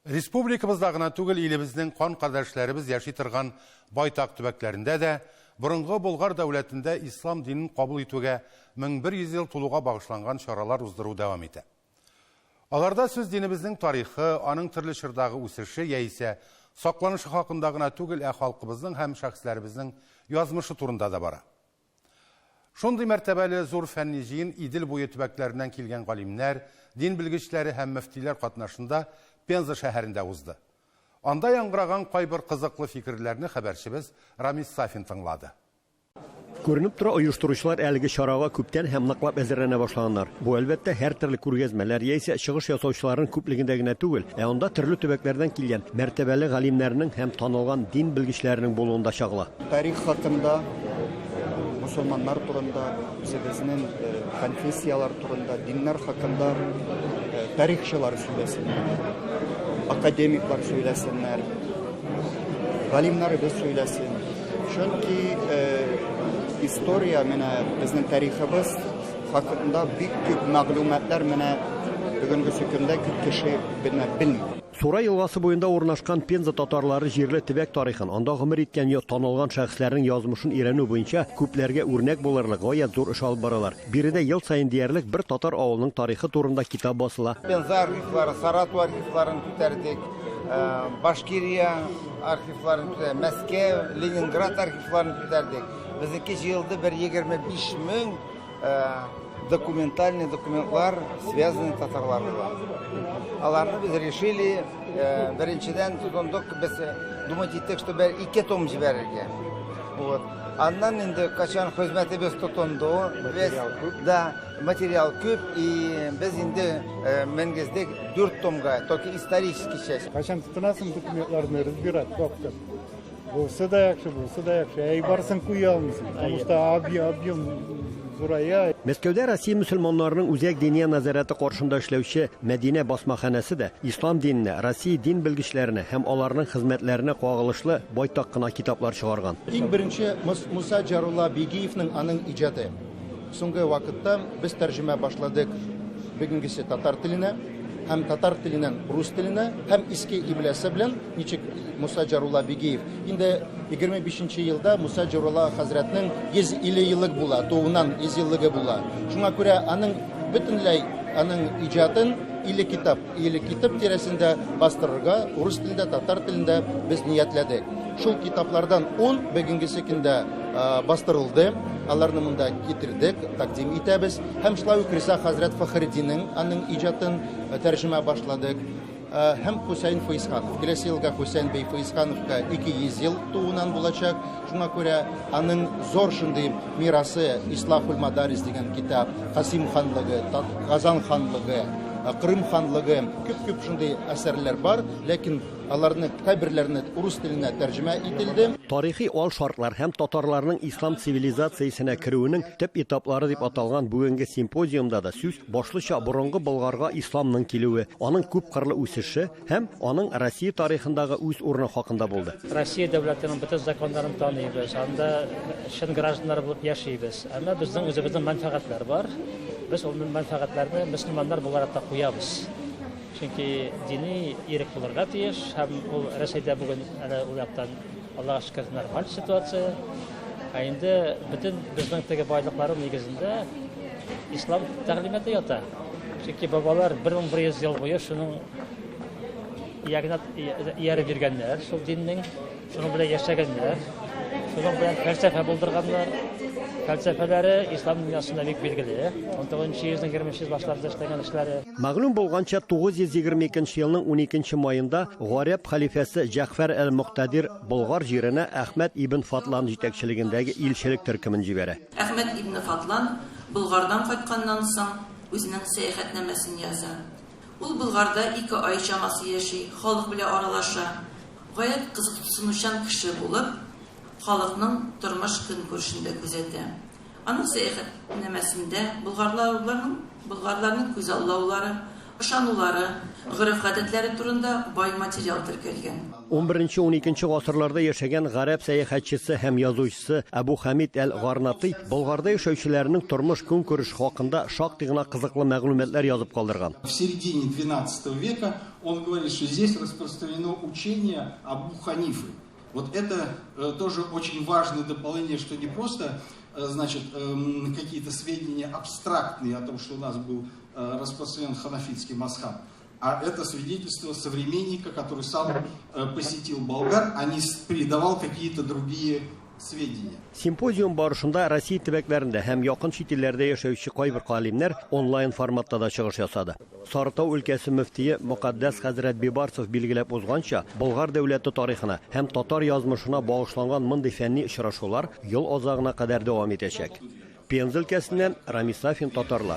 Республикабызда гына түгел, илебезнең кан кардәшләребез яши торган байтак төбәкләрендә дә борынгы Болгар дәүләтендә ислам динен кабул итүгә 1100 ел тулуга багышланган чаралар уздыру дәвам итә. Аларда сүз динебезнең тарихы, аның төрле чордагы үсеше яисә сакланышы хакында гына түгел, халкыбызның һәм шәхесләребезнең язмышы турында да бара. Шундый мәртәбәле зур фәнни җыен Идел буе төбәкләреннән килгән галимнәр, дин белгечләре һәм мөфтиләр катнашында Пенза шәһәрендә узды. Анда яңгыраган кайбер кызыклы фикерләрне хәбәрчебез Рамис Сафин тыңлады. Күренеп тора, оештыручылар әлеге чарага күптән һәм ныклап әзерләнә башлаганнар. Бу әлбәттә һәр төрле күргәзмәләр яисә чыгыш ясаучыларның күплегендә генә түгел, анда төрле төбәкләрдән килгән мәртәбәле галимнәрнең һәм танылган дин белгечләренең булуында чагыла. Тарих хакында, мусульманнар турында, безнең конфессиялар турында, диннәр хакында тарихчылар сөйләсеннәр, академиклар сөйләсеннәр, галимнарыбыз сөйләсен. Чөнки история менә безнең тарихыбыз хакында бик күп мәгълүматлар менә бүгенге көндә күп кеше белми. Сура елгасы буенда урнашкан Пенза татарлары җирле төбәк тарихын, анда гомер иткән танылган шәхесләрнең язмышын өйрәнү буенча күпләргә үрнәк булырлык гаять зур эш алып баралар. Биредә ел сайын диярлек бер татар авылының тарихы турында китап басыла. Пенза архивлары, Саратов архивларын күтәрдек, Башкирия архивларын күтәрдек, Мәскәү, Ленинград архивларын күтәрдек. Безнеке җыелды 25 мең документальный документлар, связанные с татарларны. Аларны biz решили, беренчедән тотындык, без думать иттек, что бер 2 том җибәрергә. Вот. Аннан инде качан хезмәтебез тотынды, да, материал күп, и без инде менгездек 4 томга, только исторический часть. Качан тотынасың документларны разбирать, доктор. Булса да яхшы, әй барсын куя алмыйсың, потому что объем зурая. Мәскәүдә Россия мөселманнарының үзәк диния назараты каршында эшләүче Мәдинә басмаханәсе дә ислам диненә, Россия дин белгечләренә һәм аларның хезмәтләренә кагылышлы байтак кына китаплар чыгарган. Иң беренче Муса Җарулла Бигиевның аның иҗаты. Соңгы вакытта без тәрҗемә башладык бүгенгесе татар теленә, һәм татар теленнән рус теленә, һәм иске ибләсе белән ничек Муса Җарулла Бигиев. Инде 25 елда Муса Җарулла хәзрәтнең 150 еллык була, тугынан 100 еллыгы була. Шуңа күрә аның бөтенләй аның иҗатын 50 китап тирәсендә бастырырга, рус телендә, татар телендә без ниятләдек. Шул китаплардан 10 бүгенгесе көндә бастырылды. Аларны монда китердек, тәкъдим итәбез. Һәм шулай ук Риза хәзрәт Фәхреддинның аның иҗатын тәрҗемә башладык. Һәм Хусейн Фәйзханов. Киләсе елга Хусейн бей Фәйзхановка 200 ел тугынан булачак. Шуңа күрә аның зур шундый мирасы Ислахул Мадарис дигән китап, Касим ханлыгы, Казан ханлыгы, Крым ханлыгы, күп шундый әсәрләр бар, ләкин аларны кайберләрне рус теленә тәрҗемә ителде. Тарихи ал шартлар һәм татарларның ислам цивилизациясенә керүенең төп этаплары дип аталган бүгенге симпозиумда да сүз башлыча борынгы Болгарга исламның килүе, аның күп кырлы үсеше һәм аның Россия тарихындагы үз урыны хакында булды. Россия дәүләтенең бөтен законнарын таныйбыз, анда шын гражданнар булып яшибез. Әмма безнең үзебезнең мәнфәгатьләр бар. Без ул мәнфәгатьләрне мөселманнар буларак та куябыз. Чөнки дини ирек булырга тиеш, һәм ул Россиядә бүген әнә ул яктан Аллаһка шөкер нормаль ситуация. Инде бөтен безнең теге байлыклар нигезендә ислам тәгълиматы ята. Чөнки бабалар 1100 ел буе шуның ягына иярә биргәннәр, шул диннең шуның белән яшәгәннәр, шуның белән фәлсәфә булдырганнар. Фәлсәфәләре ислам дөньясында бик билгеле. 19-нчы йөзнең 20-нчы башларында эшләгән эшләре. Мәгълүм булганча 922 елның 12 майында Гарәп халифасы Җәгъфәр әл-Муктадир Болгар җиренә Әхмәд ибн Фатлан җитәкчелегендәге илчелек төркемен җибәрә. Әхмәд ибн Фатлан Болгардан кайтканнан соң үзенең сәяхәтнамәсен яза. Ул Болгарда 2 ай чамасы яши, халык белән аралаша. Гаять кызыксынучан кеше булып, халыкның тормыш көнкүрешендә күзәтә. Аның сәяхәтнамәсендә болгарларның күз аллаулары, ышанулары, гырыф-гадәтләре турында бай материал теркәлгән. 11-12 гасырларда яшәгән гарәп сәяхәтчесе һәм язучысы Абу Хамид әл-Гарнати Болгарда яшәүчеләрнең тормыш көнкүреш хакында шактый гына кызыклы мәгълүматлар язып калдырган. В середине XII века он говорит, что здесь распространено учение Абу Ханифы. Вот это тоже очень важное дополнение, что не просто значит, какие-то сведения абстрактные о том, что у нас был распространен ханафитский мазхаб, а это свидетельство современника, который сам посетил Болгар, а не передавал какие-то другие сведения. Симпозиум барышында Россия төбәкләрендә һәм якын чит илләрдә яшәүче кайбер галимнәр онлайн форматта да чыгыш ясады. Сарытау өлкәсе мөфтие Мөкаддәс хәзрәт Бибарсов билгеләп узганча, Болгар дәүләте тарихына һәм татар язмышына багышланган мондый фәнни очрашулар ел азагына кадәр дәвам итәчәк. Пенза өлкәсеннән Рамис Сафин, Татарлар.